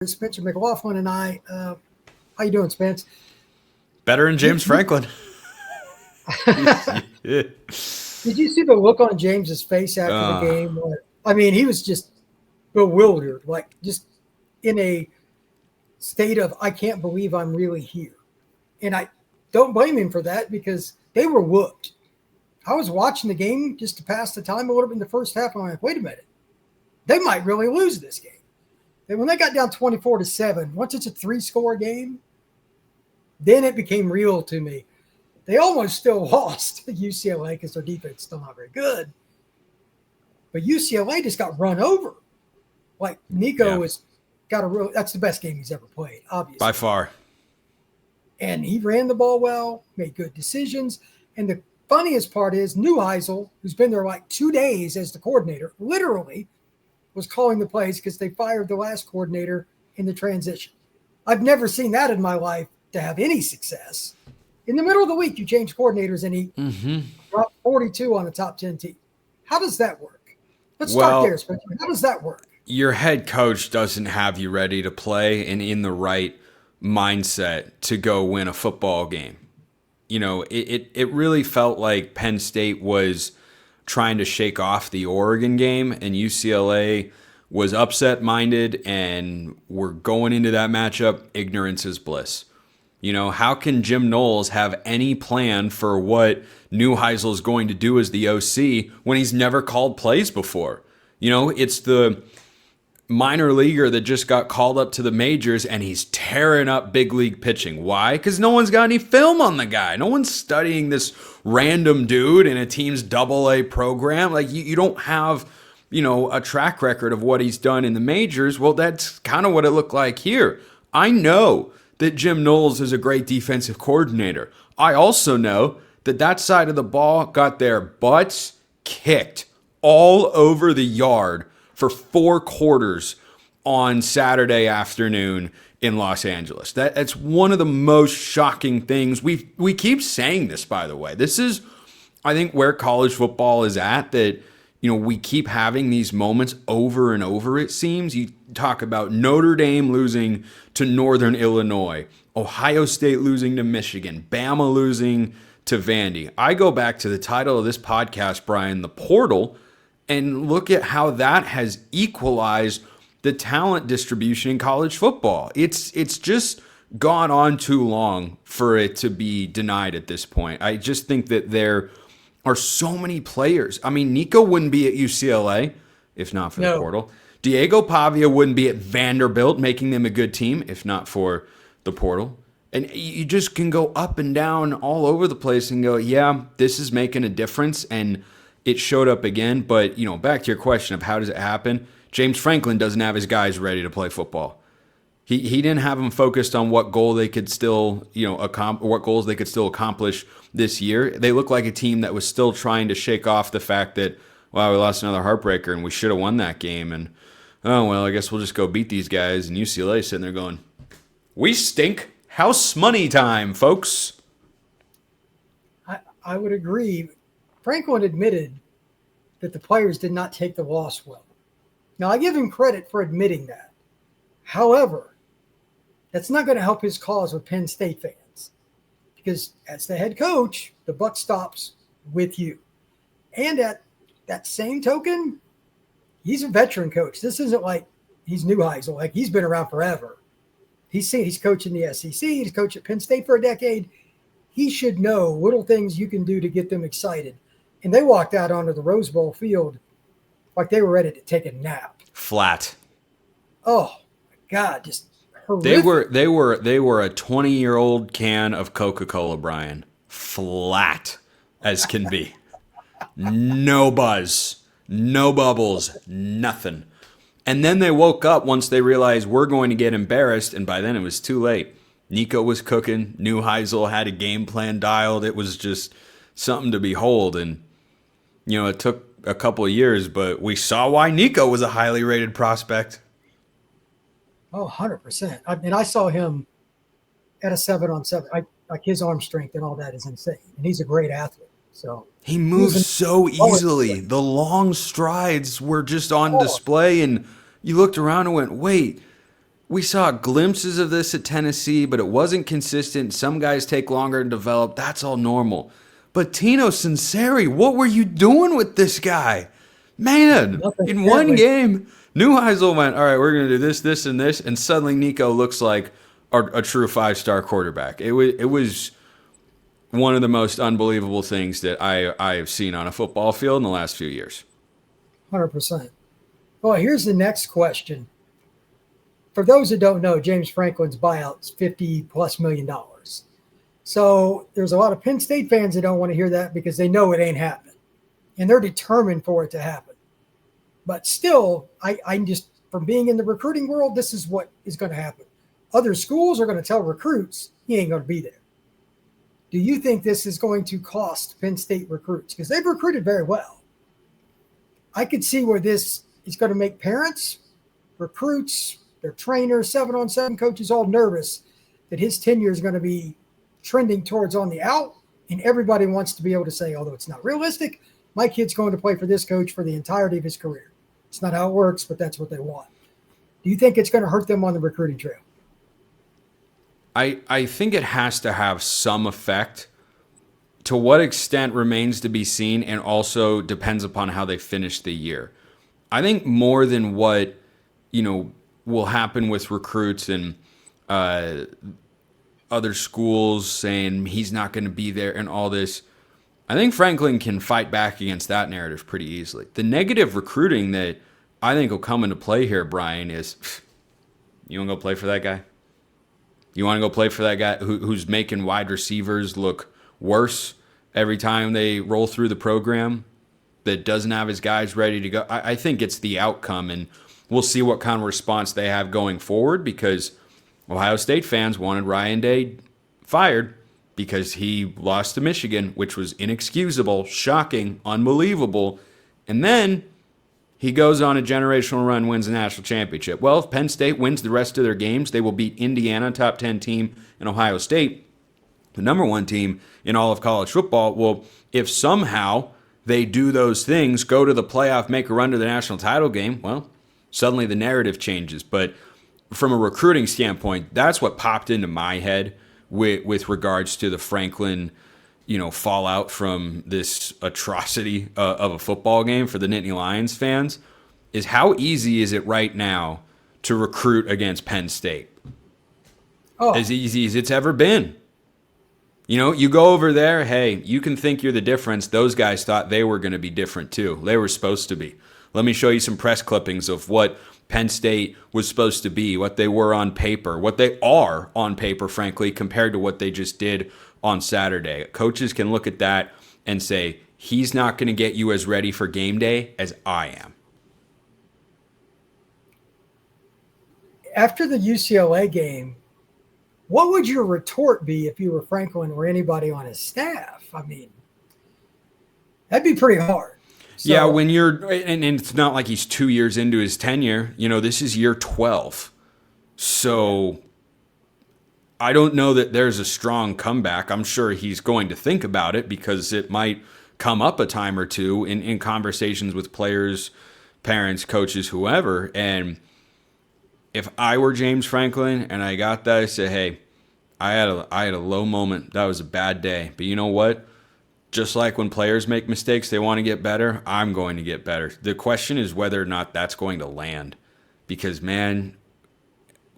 Spencer McLaughlin and I. How you doing, Spence? Better than James Franklin. Did you see the look on James's face after the game? I mean, he was just bewildered, like just in a state of, I can't believe I'm really here. And I don't blame him for that because they were whooped. I was watching the game just to pass the time a little bit in the first half. And I'm like, wait a minute. They might really lose this game. And when they got down 24-7, once it's a 3-score game, then it became real to me. They almost still lost to UCLA because their defense is still not very good. But UCLA just got run over. Like Nico has got that's the best game he's ever played, obviously. By far. And he ran the ball well, made good decisions. And the funniest part is Neuheisel, who's been there like 2 days as the coordinator, literally was calling the plays because they fired the last coordinator in the transition. I've never seen that in my life to have any success. In the middle of the week, you change coordinators and he dropped 42 on a top 10 team. How does that work? Let's start there, Spencer. How does that work? Your head coach doesn't have you ready to play and in the right mindset to go win a football game. You know, it really felt like Penn State was trying to shake off the Oregon game, and UCLA was upset-minded, and we're going into that matchup, ignorance is bliss. You know, how can Jim Knowles have any plan for what Neuheisel is going to do as the OC when he's never called plays before? You know, it's the minor leaguer that just got called up to the majors and he's tearing up big league pitching. Why? Because no one's got any film on the guy. No one's studying this random dude in a team's AA program. Like you don't have, you know, a track record of what he's done in the majors. Well, that's kind of what it looked like here. I know that Jim Knowles is a great defensive coordinator. I also know that that side of the ball got their butts kicked all over the yard for 4 quarters on Saturday afternoon in Los Angeles. That's one of the most shocking things. We keep saying this, by the way. This is, I think, where college football is at, that, you know, we keep having these moments over and over, it seems. You talk about Notre Dame losing to Northern Illinois, Ohio State losing to Michigan, Bama losing to Vandy. I go back to the title of this podcast, Brian, The Portal, and look at how that has equalized the talent distribution in college football. It's just gone on too long for it to be denied at this point. I just think that there are so many players. I mean, Nico wouldn't be at UCLA if not for the portal. Diego Pavia wouldn't be at Vanderbilt, making them a good team if not for the portal. And you just can go up and down all over the place and go, yeah, this is making a difference. And it showed up again. But, you know, back to your question of how does it happen? James Franklin doesn't have his guys ready to play football. He didn't have them focused on what goal they could still, you know, what goals they could still accomplish this year. They look like a team that was still trying to shake off the fact that, wow, we lost another heartbreaker and we should have won that game. And, oh, well, I guess we'll just go beat these guys. And UCLA sitting there going, we stink. House money time, folks. I would agree. Franklin admitted that the players did not take the loss well. Now, I give him credit for admitting that. However, that's not going to help his cause with Penn State fans, because as the head coach, the buck stops with you. And at that same token, he's a veteran coach. This isn't like he's Neuheisel, like he's been around forever. He's coaching the SEC. He's coached at Penn State for a decade. He should know little things you can do to get them excited. And they walked out onto the Rose Bowl field like they were ready to take a nap. Flat. Oh my God, just horrific. They were a 20-year-old can of Coca-Cola, Brian. Flat as can be. No buzz, no bubbles, nothing. And then they woke up once they realized we're going to get embarrassed, and by then it was too late. Nico was cooking. Neuheisel had a game plan dialed. It was just something to behold. And, you know, it took a couple of years, but we saw why Nico was a highly rated prospect. Oh, 100%. I mean, I saw him at a 7-on-7. Like his arm strength and all that is insane. And he's a great athlete. So he moves so easily. The long strides were just on display, and you looked around and went, wait, We saw glimpses of this at Tennessee, but it wasn't consistent. Some guys take longer to develop. That's all normal. But Tino Sinceri, what were you doing with this guy? Man, Nothing, in one apparently. game, Neuheisel went, all right, we're going to do this, this, and this, and suddenly Nico looks like a true five-star quarterback. It was one of the most unbelievable things that I have seen on a football field in the last few years. 100%. Well, here's the next question. For those that don't know, James Franklin's buyout is $50+ million. So there's a lot of Penn State fans that don't want to hear that because they know it ain't happening. And they're determined for it to happen. But still, I'm just, from being in the recruiting world, this is what is going to happen. Other schools are going to tell recruits, he ain't going to be there. Do you think this is going to cost Penn State recruits? Because they've recruited very well. I could see where this is going to make parents, recruits, their trainers, 7-on-7 coaches all nervous that his tenure is going to be trending towards on the out, and everybody wants to be able to say, although it's not realistic, my kid's going to play for this coach for the entirety of his career. It's not how it works, but that's what they want. Do you think it's going to hurt them on the recruiting trail? I think it has to have some effect. To what extent remains to be seen, and also depends upon how they finish the year. I think more than what, will happen with recruits and other schools saying he's not going to be there and all this, I think Franklin can fight back against that narrative pretty easily. The negative recruiting that I think will come into play here, Brian, is you want to go play for that guy? You want to go play for that guy who's making wide receivers look worse every time they roll through the program, that doesn't have his guys ready to go? I think it's the outcome, and we'll see what kind of response they have going forward, because Ohio State fans wanted Ryan Day fired because he lost to Michigan, which was inexcusable, shocking, unbelievable. And then he goes on a generational run, wins the national championship. Well, if Penn State wins the rest of their games, they will beat Indiana, top 10 team, and Ohio State, the number 1 team in all of college football. Well, if somehow they do those things, go to the playoff, make a run to the national title game, well, suddenly the narrative changes. But from a recruiting standpoint, that's what popped into my head with regards to the Franklin, fallout from this atrocity of a football game for the Nittany Lions fans, is how easy is it right now to recruit against Penn State? Oh. As easy as it's ever been. You go over there, hey, you can think you're the difference. Those guys thought they were going to be different too. They were supposed to be. Let me show you some press clippings of what Penn State was supposed to be, what they were on paper, what they are on paper, frankly, compared to what they just did on Saturday. Coaches can look at that and say, he's not going to get you as ready for game day as I am. After the UCLA game, what would your retort be if you were Franklin or anybody on his staff? I mean, that'd be pretty hard. So, yeah, when you're, and it's not like he's 2 years into his tenure. This is year 12. So I don't know that there's a strong comeback. I'm sure he's going to think about it because it might come up a time or two in conversations with players, parents, coaches, whoever. And if I were James Franklin and I got that, I say, hey, I had a low moment. That was a bad day. But you know what? Just like when players make mistakes, they want to get better. I'm going to get better. The question is whether or not that's going to land, because, man,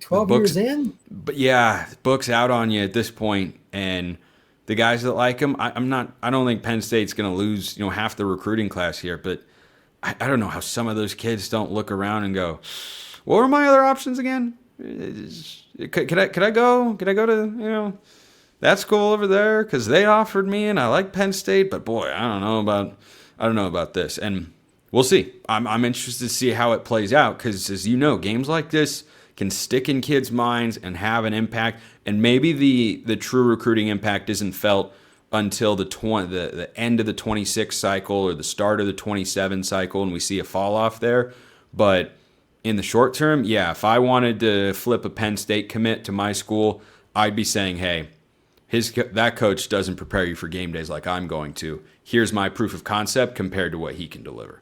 12 years in? But yeah, book's out on you at this point. And the guys that like him, I don't think Penn State's going to lose, half the recruiting class here. But I don't know how some of those kids don't look around and go, what were my other options again? Could I go? Could I go to, that school over there because they offered me and I like Penn State, but boy, I don't know about this. And we'll see. I'm interested to see how it plays out because, as you know, games like this can stick in kids' minds and have an impact. And maybe the true recruiting impact isn't felt until the end of the 26 cycle or the start of the 27 cycle, and we see a fall off there. But in the short term, yeah, if I wanted to flip a Penn State commit to my school, I'd be saying, hey, that coach doesn't prepare you for game days like I'm going to. Here's my proof of concept compared to what he can deliver.